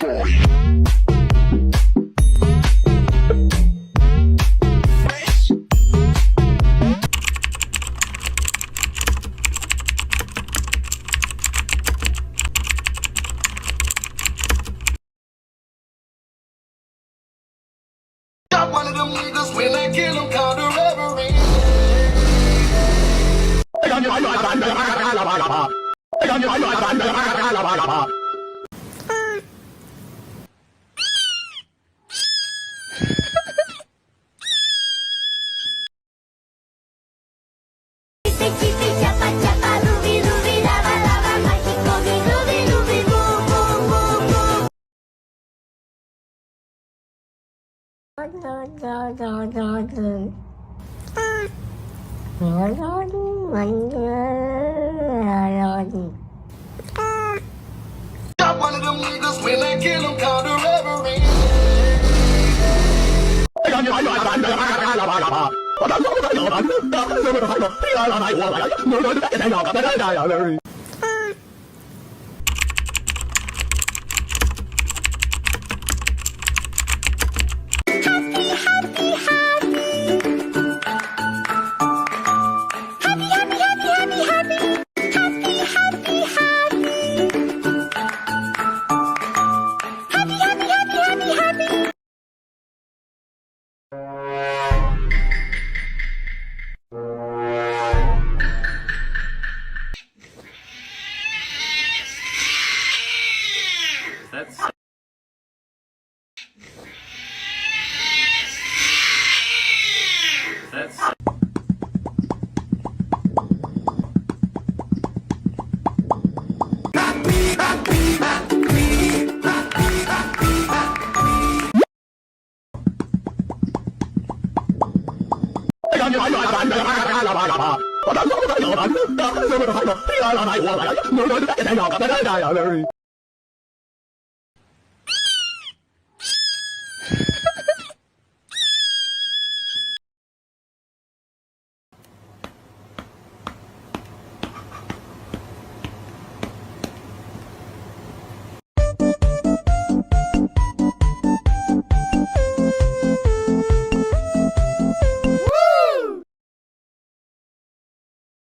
story. Got one of them niggas when I kill them called a reverie. Chipi chapa chapa ruby ruby lava lava mágico mi ruby ruby boo boo boo boo. Got one of them niggas when I kill them called a reverie. That's